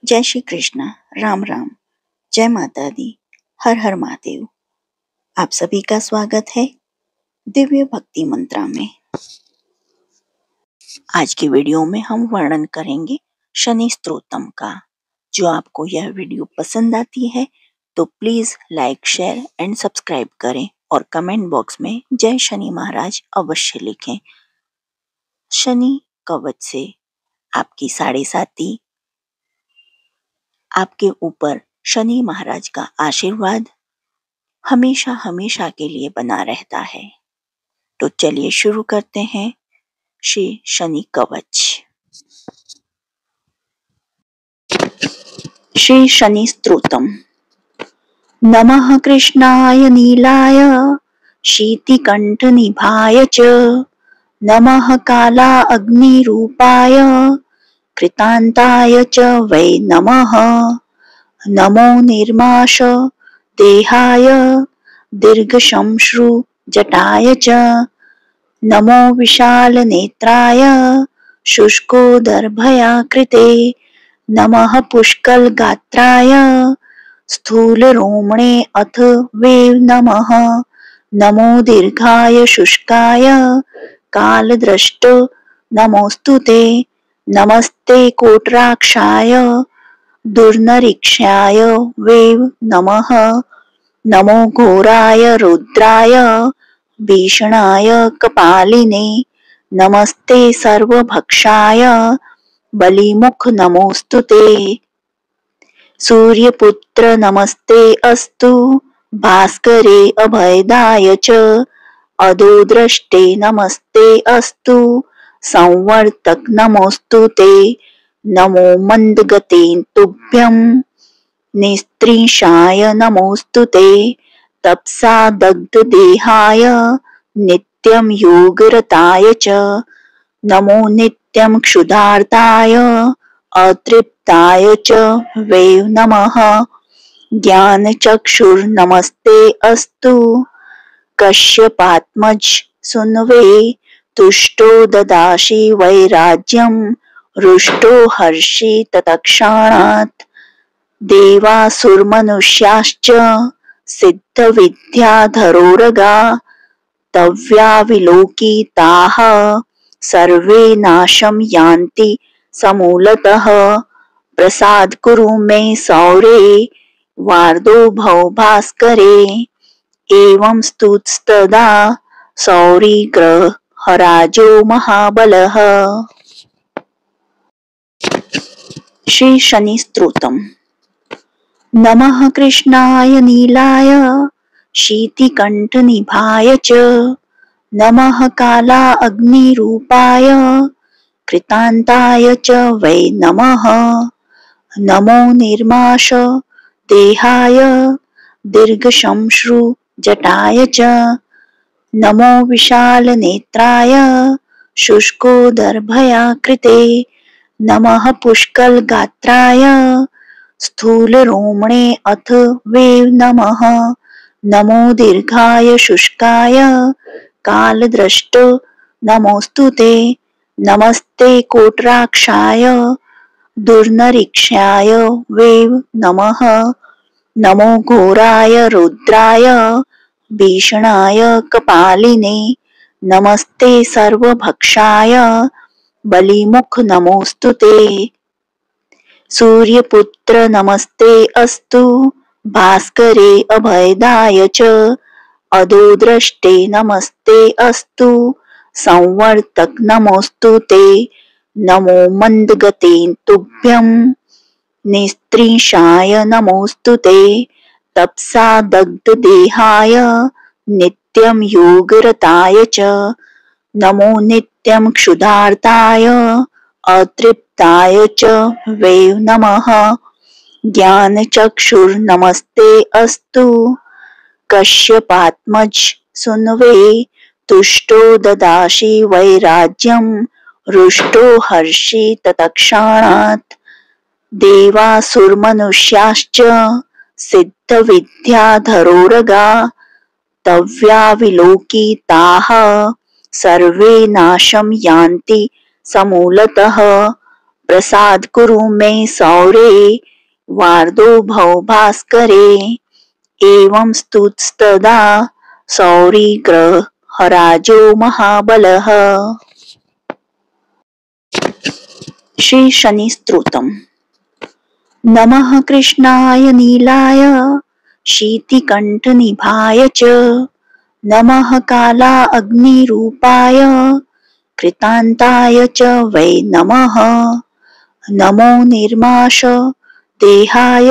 जय श्री कृष्ण, राम राम, जय माता दी, हर हर महादेव। आप सभी का स्वागत है दिव्य भक्ति मंत्रा में। आज की वीडियो में हम वर्णन करेंगे शनि स्तोत्रम का। जो आपको यह वीडियो पसंद आती है तो please like, share and subscribe करें और कमेंट बॉक्स में जय शनि महाराज अवश्य लिखें। शनि कवच से आपकी साढ़े साती, आपके ऊपर शनि महाराज का आशीर्वाद हमेशा हमेशा के लिए बना रहता है। तो चलिए शुरू करते हैं श्री शनि कवच। श्री शनि स्तोत्रम। नमः कृष्णाय नीलाय शीतिकंठ निभाय च, नमः काला अग्निरूपाय कृतांताय च वै नमः। नमो निर्माश देहाय दीर्घशंश्रु जटाय च, नमो विशाल नेत्राय शुष्कोदर्भयाकृते, नमः पुष्कल गात्राय स्थूल रोमणे अथ वे नमः। नमो दीर्घाय शुष्काय कालदृष्ट नमोस्तुते, नमस्ते कोटराक्षाय दुर्निरीक्षाय वे नमः। नमो घोराय रुद्राय भीषणाय कपालिने, नमस्ते सर्वभक्षाय बलिमुख नमोस्तुते। सूर्यपुत्र नमस्ते अस्तु भास्करे अभयदाय च, अधोदृष्टे नमस्ते अस्तु संवर्तक नमोस्तुते। नमो मंदगते तुभ्यं निस्त्रीषाय नमोस्तुते, तपसा दग्ध देहाय नित्यं योगरताय च, नमो नित्यं क्षुधार्ताय अतृप्ताय च वै नमः। ज्ञानचक्षुर्नमस्ते अस्तु कश्यपात्मज सुन्वे, तुष्टो ददासि वैराज्यं रुष्टो हर्षि तत्क्षणात्। देवासुरमनुष्याश्च सिद्धविद्याधरोरगा, तव्याविलोकिताः सर्वे नाशं यान्ति समूलतः। प्रसाद कुरु मे सौरे वार्दो भव भास्करे, एवं स्तुतस्तदा सौरी ग्रहराजो महाबलः। श्री शनि स्तोत्रम। नमः कृष्णाय नीलाय शीतिकंठ निभाय च, नमः काला अग्निरूपाय कृतांताय च वै नमः। नमो निर्माश देहाय दीर्घशंश्रु जटाय च, नमो विशाल नेत्राय शुष्कोदर्भयाकृते, नमः पुष्कल गात्राय स्थूल रोमणे अथ वे नमः। नमो दीर्घाय शुष्काय कालदृष्ट नमोस्तुते, नमस्ते कोटराक्षाय दुर्निरीक्षाय वे नमः। नमो घोराय रुद्राय भीषणाय कपालिने, नमस्ते सर्वभक्षाय बलिमुख नमोस्तुते। सूर्यपुत्र नमस्ते अस्तु भास्करे अभयदाय च, अधोदृष्टे नमस्ते अस्तु संवर्तक नमोस्तुते। नमो मंदगते तुभ्यं निस्त्रीषाय नमोस्तुते, तपसा दग्ध देहाय नित्यं योगरताय च, नमो नित्यं क्षुधार्ताय अतृप्ताय च वै नमः। ज्ञानचक्षुर्नमस्ते अस्तु कश्यपात्मज सुन्वे, तुष्टो ददासि वैराज्यं रुष्टो हर्षि तत्क्षणात्। देवासुरमनुष्याश्च सिद्धविद्याधरोरगा, तव्याविलोकिताः सर्वे नाशं यान्ति समूलतः। प्रसाद कुरु मे सौरे वार्दो भव भास्करे। एवं स्तुतस्तदा सौरिग्रहराजो महाबलः। श्री शनि स्तोत्रम्। नमः कृष्णाय नीलाय शीतिकण्ठनिभाय च नमः कालाग्निरूपाय कृतान्ताय च वै नमः। नमो निर्माश देहाय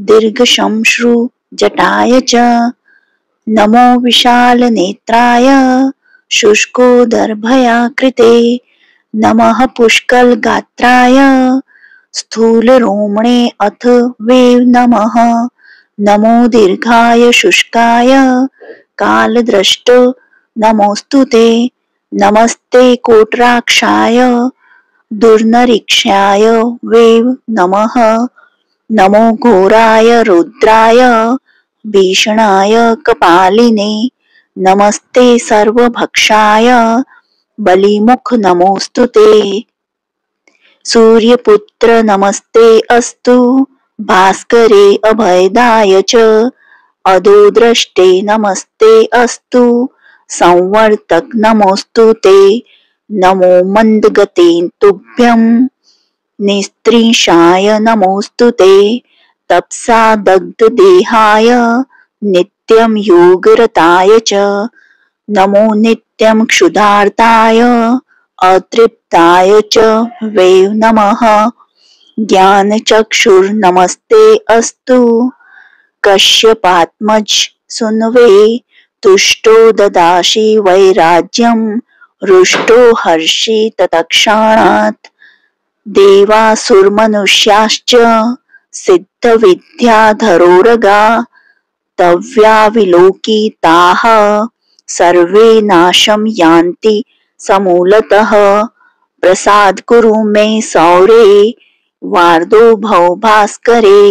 दीर्घश्मश्रुजटाय च नमो विशालनेत्राय शुष्कोदर्भयाकृते नमः पुष्कलगात्राय स्थूलरोमणे अथ वे नमः। नमो दीर्घाय शुष्काय कालद्रष्ट नमोस्तुते। नमस्ते कोटराक्षाय दुर्निरीक्षाय वे नमः। नमो घोराय रुद्राय भीषणाय कपालिने नमस्ते सर्वभक्षाय बलिमुख नमोस्तुते। सूर्यपुत्र नमस्ते अस्तु भास्करे अभयदाय च अधोद्रष्टे नमस्ते अस्तु संवर्तक नमोस्तुते। नमो मन्दगते तुभ्यं निस्त्रीषाय नमोस्तुते। तपसा दग्धदेहाय नित्यं योगरताय च नमो नित्यं क्षुधार्ताय अतृप्ताय च वै नमः। ज्ञानचक्षुर्नमस्ते अस्तु कश्यपात्मज सुनवे तुष्टो ददासि वैराज्यं रुष्टो हर्षि तत्क्षणात्। देवासुरमनुष्याश्च सिद्धविद्याधरोरगा तव्याविलोकिताः सर्वे नाशं यान्ति समूलतः। प्रसाद कुरु मे सौरे वार्दो भव भास्करे।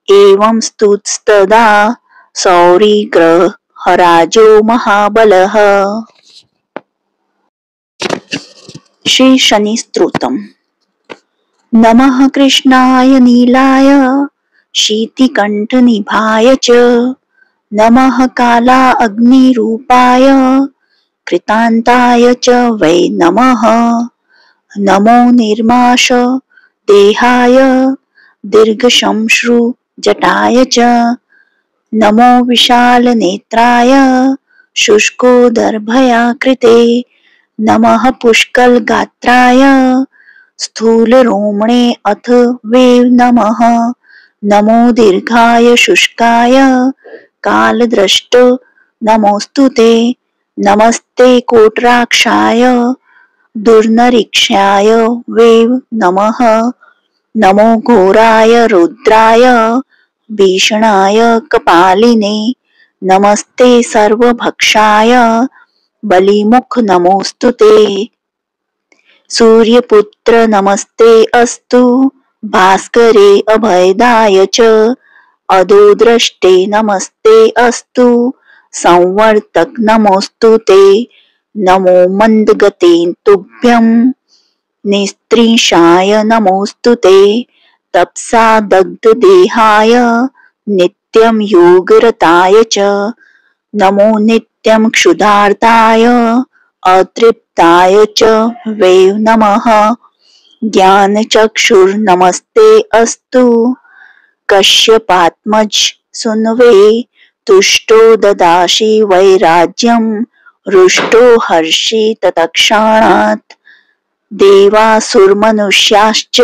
एवं स्तुतस्तदा सौरिग्रहराजो महाबलः। श्री शनि स्तोत्रम्। नमः कृष्णाय नीलाय शीतिकण्ठनिभाय च नमः कालाग्निरूपाय कृतान्ताय च वै नमः। नमो निर्माश देहाय दीर्घश्मश्रुजटाय च नमो विशालनेत्राय शुष्कोदर्भयाकृते नमः पुष्कलगात्राय स्थूलरोमणे अथ वे नमः। नमो दीर्घाय शुष्काय कालद्रष्ट नमोस्तुते। नमस्ते कोटराक्षाय दुर्निरीक्षाय वे नमः। नमो घोराय रुद्राय भीषणाय कपालिने नमस्ते सर्वभक्षाय बलिमुख नमोस्तुते। सूर्यपुत्र नमस्ते अस्तु भास्करे अभयदाय च अधोद्रष्टे नमस्ते अस्तु संवर्तक नमोस्तुते। नमो मन्दगते तुभ्यं निस्त्रीषाय नमोस्तुते। तपसा दग्धदेहाय नित्यं योगरताय च नमो नित्यं क्षुधार्ताय अतृप्ताय च वै नमः। ज्ञानचक्षुर्नमस्ते अस्तु कश्यपात्मज सुनवे तुष्टो ददासि वैराज्यं रुष्टो हर्षि तत्क्षणात्। देवासुरमनुष्याश्च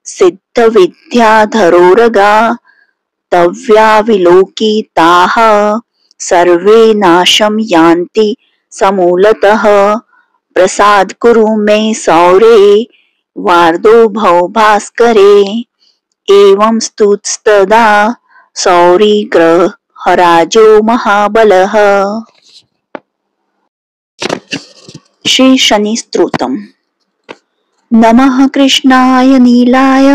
सिद्धविद्याधरोरगा तव्याविलोकिताः सर्वे नाशं यान्ति समूलतः। प्रसाद कुरु मे सौरे वार्दो भव भास्करे। एवं स्तुतस्तदा सौरिग्रहराजो महाबलः। श्री शनि स्तोत्रम्। नमः कृष्णाय नीलाय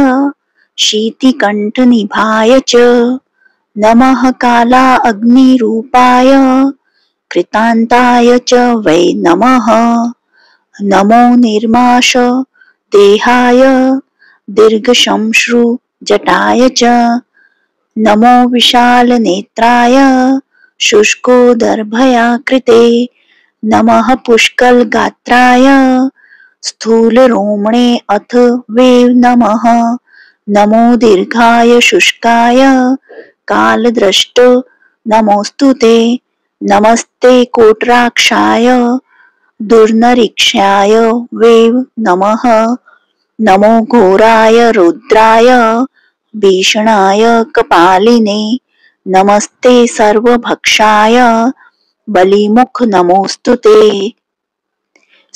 शीतिकण्ठनिभाय च नमः कालाग्निरूपाय कृतान्ताय च वै नमः। नमो निर्माश देहाय दीर्घश्मश्रु जटाय च नमो विशालनेत्राय शुष्कोदर्भयाकृते नमः पुष्कलगात्राय स्थूलरोमणे अथ वे नमः नमो दीर्घाय शुष्काय कालद्रष्ट नमोस्तुते नमस्ते कोटराक्षाय दुर्निरीक्षाय वे नमः नमो घोराय रुद्राय भीषणाय कपालिने नमस्ते सर्वभक्षाय बलिमुख नमोस्तुते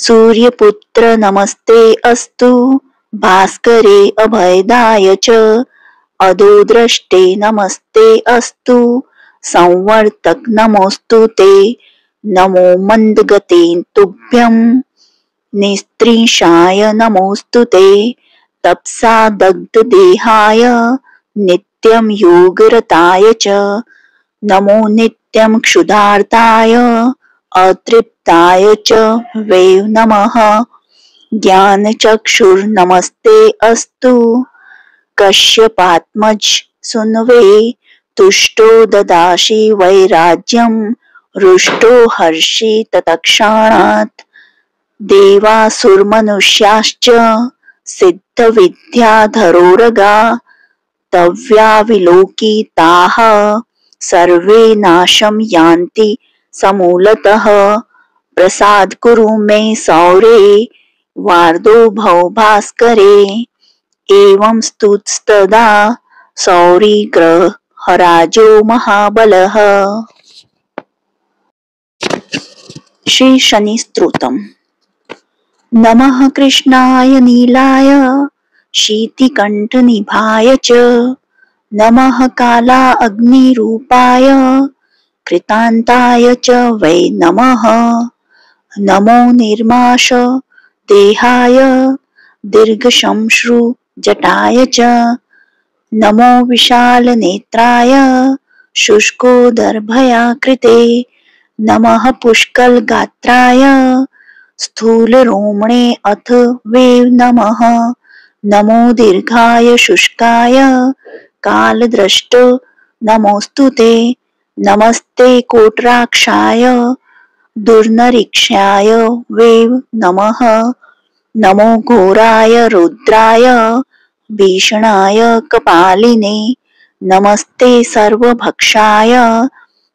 सूर्यपुत्र नमस्ते अस्तु भास्करे अभयदाय च अदोद्रष्टे नमस्ते अस्तु संवर्तक नमोस्तुते नमो मंदगते तुभ्यं निस्त्रीशाय नमोस्तुते तपसा दग्ध देहाय नित्यं योगरताय च नमो नित्यं क्षुधार्ताय अतृप्ताय च वे नमः ज्ञानचक्षुर्नमस्ते अस्तु कश्यपात्मज सुनवे तुष्टो ददासि वैराज्यं रुष्टो हर्षि तत्क्षणात् देवासुरमनुष्याश्च सिद्धविद्याधरोरगा तव्याविलोकिताः सर्वे नाशं यान्ति समूलतः प्रसाद कुरु मे सौरे वार्दो भव भास्करे एवं स्तुतस्तदा सौरिग्रहराजो महाबलः। श्री शनि स्तोत्रम्। नमः कृष्णाय नीलाय शीतिकण्ठनिभाय च नमः काला अग्निरूपाय कृतान्ताय च वै नमः नमो निर्माश देहाय दीर्घश्मश्रु जटाय च नमो विशालनेत्राय शुष्कोदर्भयाकृते नमः पुष्कलगात्राय स्थूलरोमणे अथ वे नमः नमो दीर्घाय शुष्काय कालद्रष्ट नमोस्तुते नमस्ते कोटराक्षाय दुर्निरीक्षाय वे नमः नमो घोराय रुद्राय भीषणाय कपालिने नमस्ते सर्वभक्षाय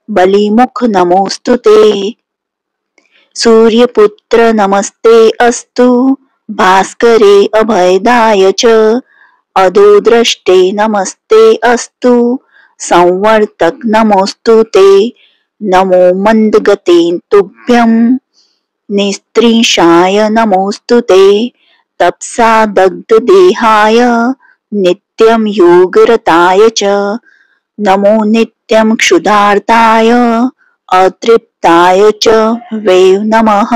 बलिमुख नमोस्तुते सूर्यपुत्र नमस्ते अस्तु भास्करे अभयदाय च अदोद्रष्टे नमस्ते अस्तु संवर्तक नमोस्तुते नमो मंदगते तुभ्यं निस्त्रीशाय नमोस्तुते तपसा दग्ध देहाय नित्यं योगरताय च नमो नित्यं क्षुधार्ताय अतृप्ताय च वे नमः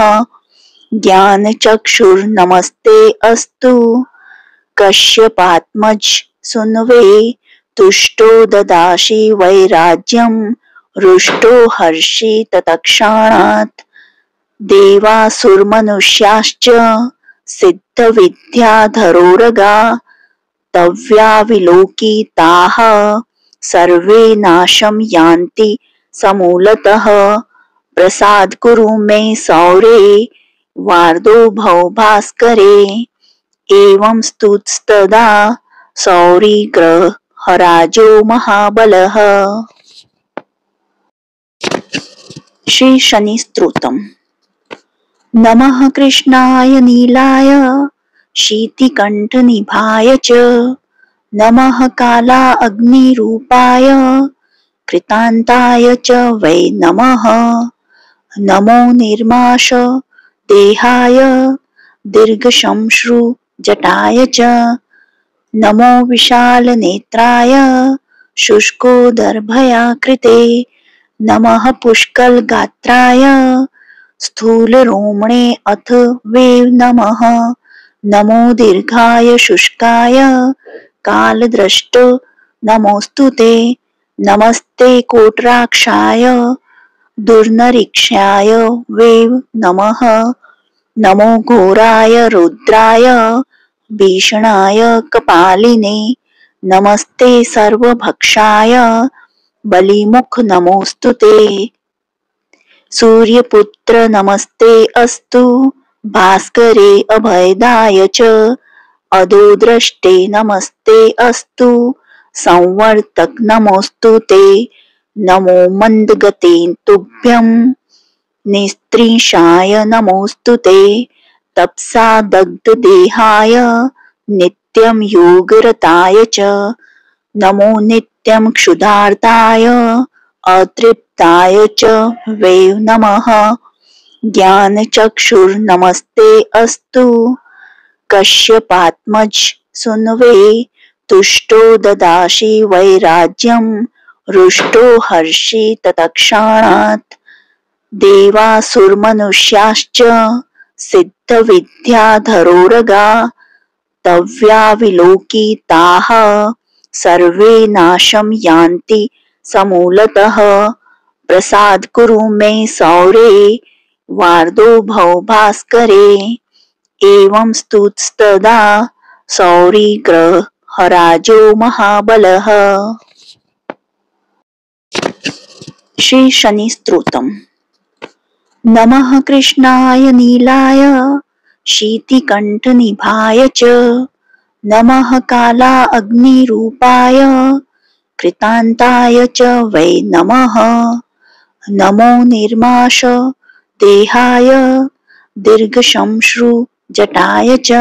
ज्ञानचक्षुर्नमस्ते अस्तु कश्यपात्मज सुनवे तुष्टो ददासि वैराज्यं रुष्टो हर्षि तत्क्षणात् देवासुरमनुष्याश्च सिद्धविद्याधरोरगा तव्याविलोकिताः सर्वे नाशं यान्ति समूलतः प्रसाद कुरु मे सौरे वार्दो भव भास्करे एवं स्तुतस्तदा सौरिग्रहराजो महाबलः। श्री शनि स्तोत्रम्। नमः कृष्णाय नीलाय शीतिकण्ठनिभाय च नमः काला अग्निरूपाय कृतान्ताय च वै नमः नमो निर्माश देहाय दीर्घश्मश्रु जटाय च नमो विशालनेत्राय शुष्कोदर्भयाकृते नमः पुष्कलगात्राय स्थूलरोमणे अथ वे नमः नमो दीर्घाय शुष्काय कालद्रष्ट नमोस्तुते नमस्ते कोटराक्षाय दुर्निरीक्षाय वे नमः नमो घोराय रुद्राय भीषणाय कपालिने नमस्ते सर्वभक्षाय बलिमुख नमोस्तुते। सूर्यपुत्र नमस्ते अस्तु भास्करे अभयदाय च अधोद्रष्टे नमस्ते अस्तु संवर्तक नमोस्तुते। नमो मंदगते तुभ्यं निस्त्रीषाय नमोस्तुते। तपसा दग्धदेहाय नित्यं योगरताय च नमो नित्यं क्षुधार्ताय अतृप्ताय च वै नमः। ज्ञानचक्षुर्नमस्ते अस्तु कश्यपात्मज सुन्वे तुष्टो ददासि वैराज्यं रुष्टो हर्षि तत्क्षणात्। देवासुरमनुष्याश्च सिद्धविद्याधरोरगा तव्याविलोकिताः सर्वे नाशं यान्ति समूलतः। प्रसाद कुरु मे सौरे वार्दो भव भास्करे। एवं स्तुतस्तदा सौरिग्रहराजो महाबलः। श्री शनि स्तोत्रम्। नमः कृष्णाय नीलाय शीतिकण्ठनिभाय च नमः काला अग्निरूपाय कृतान्ताय च वै नमः। नमो निर्माश देहाय दीर्घश्मश्रु जटाय च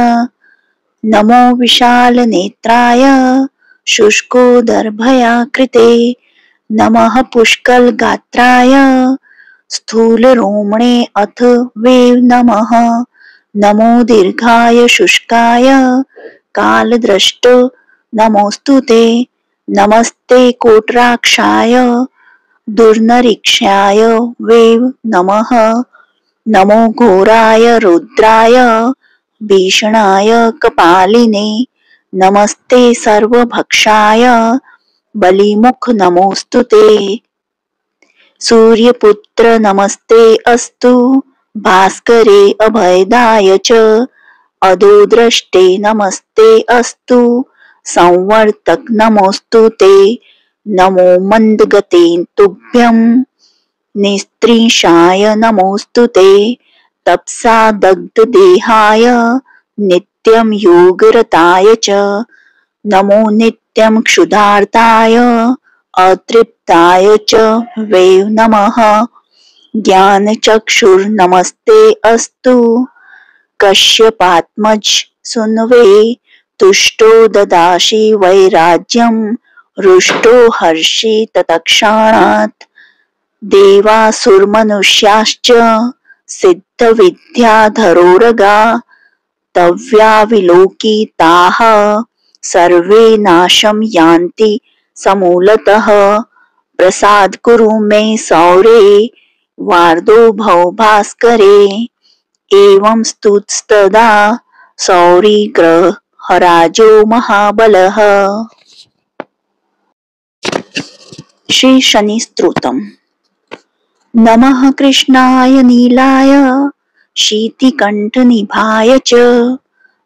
नमो विशालनेत्राय शुष्कोदरभयाकृते। नमः पुष्कलगात्राय स्थूलरोमणे अथ वै नमः। नमो दीर्घाय शुष्काय कालद्रष्ट नमोस्तुते। नमस्ते कोटराक्षाय दुर्निरीक्षाय वै नमः। नमो घोराय रुद्राय भीषणाय कपालिने नमस्ते सर्वभक्षाय बलिमुख नमोस्तुते। सूर्यपुत्र नमस्ते अस्तु भास्करे अभयदाय च अधोद्रष्टे नमस्ते अस्तु संवर्तक नमोस्तुते। नमो मंदगते तुभ्यं निस्त्रीषाय नमोस्तुते। तपसा दग्धदेहाय नित्यं योगरताय च नमो नित्यं क्षुधार्ताय अतृप्ताय च वै नमः। ज्ञानचक्षुर्नमस्ते अस्तु कश्यपात्मज सुन्वे तुष्टो ददासि वैराज्यं रुष्टो हर्षि तत्क्षणात्। देवासुरमनुष्याश्च सिद्धविद्याधरोरगा तव्याविलोकिताः सर्वे नाशं यान्ति समूलतः। प्रसाद कुरु मे सौरे वार्दो भव भास्करे। एवं स्तुतस्तदा सौरिग्रहराजो महाबलः। श्री शनि स्तोत्रम्। नमः कृष्णाय नीलाय शीतिकण्ठनिभाय च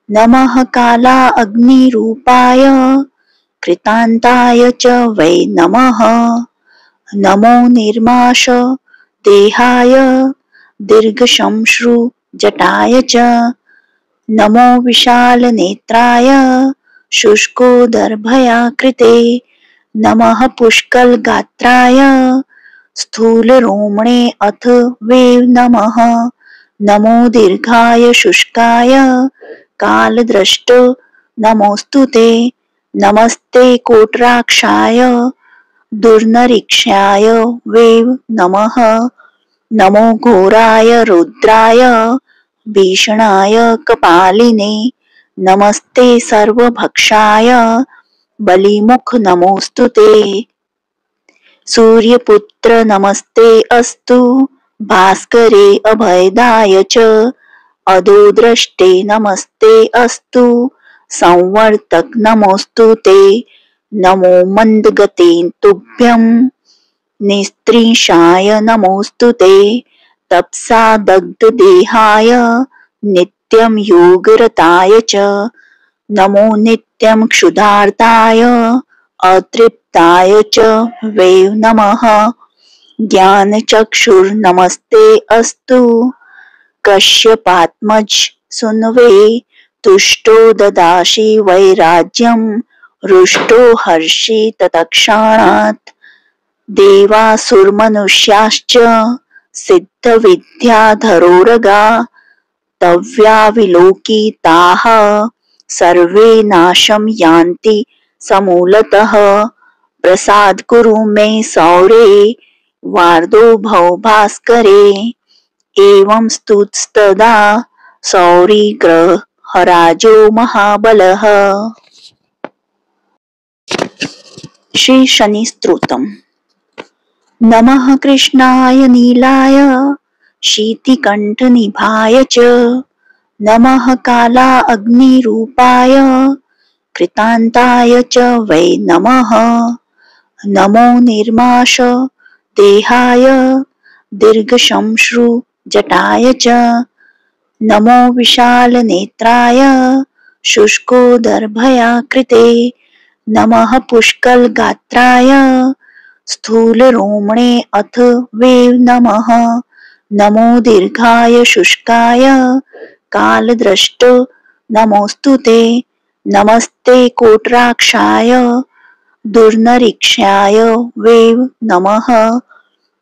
नमः काला अग्निरूपाय कृतान्ताय च वै नमः। नमो निर्माश देहाय दीर्घश्मश्रु जटाय च नमो विशालनेत्राय शुष्कोदरभयाकृते। नमः पुष्कलगात्राय स्थूलरोमणे अथ वै नमः। नमो दीर्घाय शुष्काय कालद्रष्ट नमोस्तुते। नमस्ते कोटराक्षाय दुर्निरीक्षाय वै नमः। नमो घोराय रुद्राय भीषणाय कपालिने नमस्ते सर्वभक्षाय बलिमुख नमोस्तुते। सूर्यपुत्र नमस्ते अस्तु भास्करे अभयदाय च अधोद्रष्टे नमस्ते अस्तु संवर्तक नमोस्तुते। नमो मंदगते तुभ्यं निस्त्रीषाय नमोस्तुते। तपसा दग्धदेहाय नित्यं योगरताय च नमो नित्यं क्षुधार्ताय अतृप्ताय च वै नमः। ज्ञानचक्षुर्नमस्ते अस्तु कश्यपात्मज सुन्वे। तुष्टो ददासि वैराज्यं रुष्टो हर्षि तत्क्षणात्। देवासुरमनुष्याश्च सिद्धविद्याधरोरगा तव्याविलोकिताः सर्वे नाशं यान्ति समूलतः। प्रसाद कुरु मे सौरे वार्दो भव भास्करे। एवं स्तुतस्तदा सौरिग्रहराजो महाबलः। श्री शनि स्तोत्रम्। नमः कृष्णाय नीलाय शीतिकण्ठनिभाय च नमः कालाग्निरूपाय कृतान्ताय च वै नमः। नमो निर्माष देहाय दीर्घश्मश्रुजटाय च नमो विशालनेत्राय शुष्कोदरभयाकृते। नमः पुष्कलगात्राय स्थूलरोमणे अथ वै नमः। नमो दीर्घाय शुष्काय कालद्रष्ट नमोस्तुते। नमस्ते कोटराक्षाय दुर्निरीक्षाय वै नमः।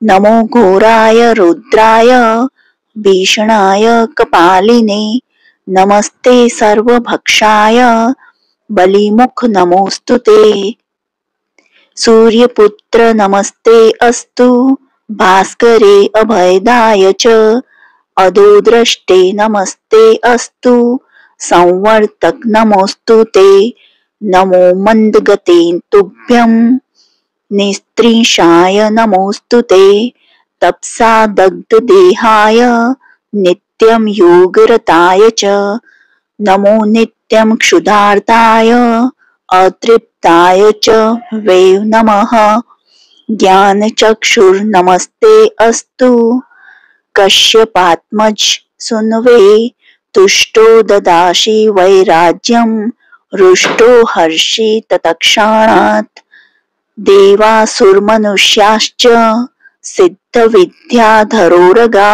नमो घोराय रुद्राय भीषणाय कपालिने। नमस्ते सर्वभक्षाय बलिमुख नमोस्तुते। सूर्यपुत्र नमस्ते अस्तु भास्करे अभयदाय च अधोद्रष्टे नमस्ते अस्तु संवर्तक नमोस्तुते। नमो मन्दगते तुभ्यं निस्त्रीषाय नमोस्तुते। तपसा दग्धदेहाय नित्यं योगरताय च नमो नित्यं क्षुधार्ताय अतृप्ताय च वै नमः। ज्ञानचक्षुर्नमस्ते अस्तु कश्यपात्मज सुन्वे। तुष्टो ददासि वैराज्यं रुष्टो हर्षि तत्क्षणात्। देवासुरमनुष्याश्च सिद्धविद्याधरोरगा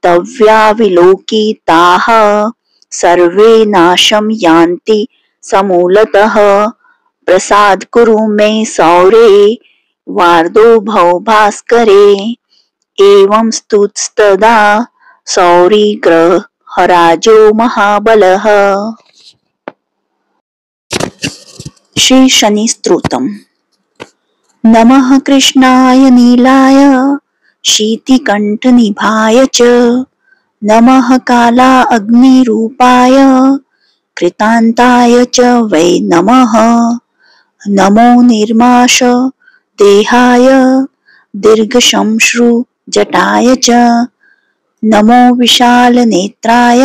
तव्याविलोकिताः सर्वे नाशं यान्ति समूलतः। प्रसाद कुरु मे सौरे वार्दो भव भास्करे। एवं स्तुतस्तदा सौरिग्रहराजो महाबलः। श्री शनि स्तोत्रम्। नमः कृष्णाय नीलाय शीतिकण्ठनिभाय च नमः कालाग्निरूपाय कृतान्ताय च वै नमः। नमो निर्माष देहाय दीर्घश्मश्रुजटाय च नमो विशालनेत्राय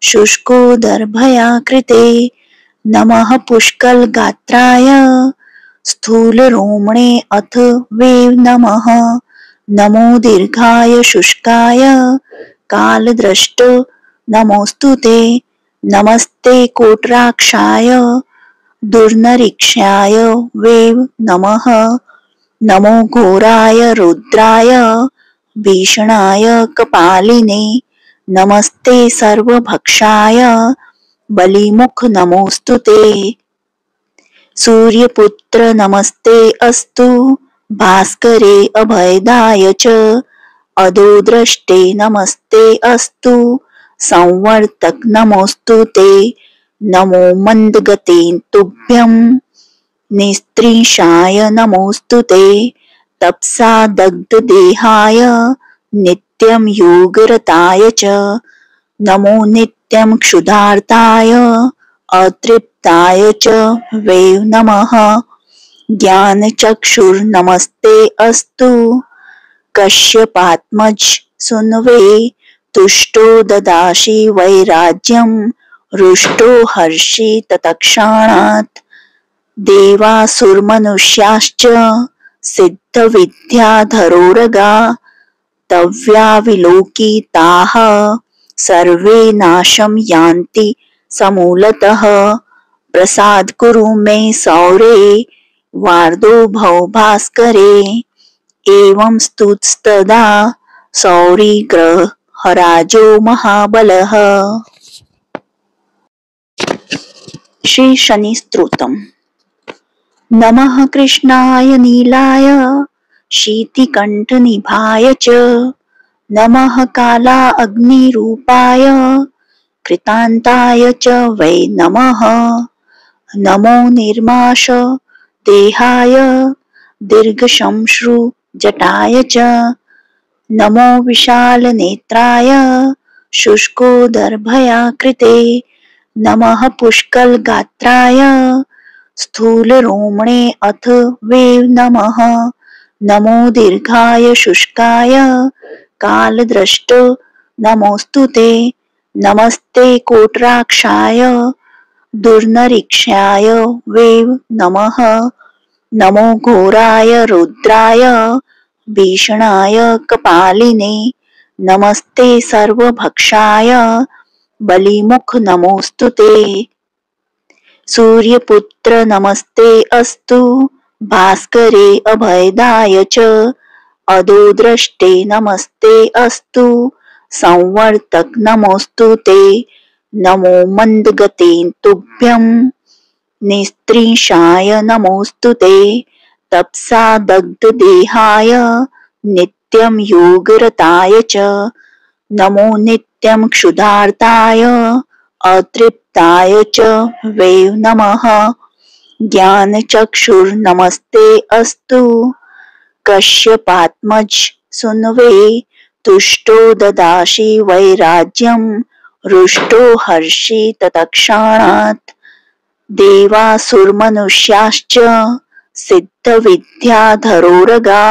शुष्कोदरभयाकृते। नमः पुष्कलगात्राय स्थूलरोमणे अथ वै नमः। नमो दीर्घाय शुष्काय कालद्रष्ट नमोस्तुते। नमस्ते कोटराक्षाय दुर्निरीक्षाय वै नमः। नमो घोराय रुद्राय भीषणाय कपालिने। नमस्ते सर्वभक्षाय बलिमुख नमोस्तुते। सूर्यपुत्र नमस्ते अस्तु भास्करे अभयदाय च अधोद्रष्टे नमस्ते अस्तु संवर्तक नमोस्तुते। नमो मन्दगते तुभ्यं निस्त्रीषाय नमोस्तुते। तपसा दग्धदेहाय नित्यं योगरताय च नमो नित्यं क्षुधार्ताय अतृप्ताय च वै नमः। ज्ञानचक्षुर्नमस्ते अस्तु कश्यपात्मज सुन्वे। तुष्टो ददासि वैराज्यं रुष्टो हर्षि तत्क्षणात्। देवासुरमनुष्याश्च सिद्धविद्याधरोरगा तव्याविलोकिताः सर्वे नाशं यान्ति समूलतः प्रसाद कुरु मे सौरे वार्दो भव भास्करे एवं स्तुतस्तदा सौरी ग्रह राजो महाबलः। श्री शनि स्तोत्रम। नमः कृष्णाय नीलाय शीतिकण्ठनिभाय च नमः काला अग्निरूपाय कृतान्ताय च वै नमः। नमो निर्माश देहाय दीर्घशंश्रु जटाय च नमो विशालनेत्राय शुष्कोदर्भयाकृते नमः पुष्कलगात्राय स्थूलरोमणे अथ वे नमः। नमो दीर्घाय शुष्काय कालदृष्ट नमोस्तुते नमस्ते कोटराक्षाय दुर्निरीक्षाय वे नमः। नमो घोराय रुद्राय भीषणाय कपालिने नमस्ते सर्वभक्षाय बलिमुख नमोस्तुते। सूर्यपुत्र नमस्ते अस्तु भास्करे अभयदाय च अदोद्रष्टे नमस्ते अस्तु संवर्तक नमोस्तुते। नमो मंदगते तुभ्यं निस्त्रीषाय नमोस्तुते तपसा दग्ध देहाय नित्यं योगरताय च नमो नित्यं क्षुधार्ताय अतृप्ताय च वै नमः। ज्ञानचक्षुर्नमस्ते अस्तु कश्यपात्मज सुनवे तुष्टो ददासि वैराज्यं रुष्टो हर्षि तत्क्षणात् देवासुरमनुष्याश्च सिद्धविद्याधरोरगा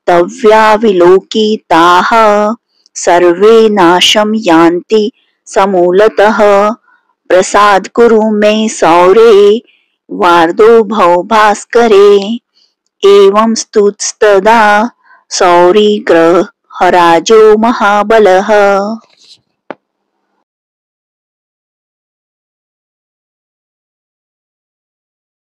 तव्याविलोकिताः सर्वे नाशं यान्ति समूलतः प्रसाद कुरु मे सौरे वार्दो भव भास्करे एवं स्तुतस्तदा सौरी ग्रह राजो महाबलः।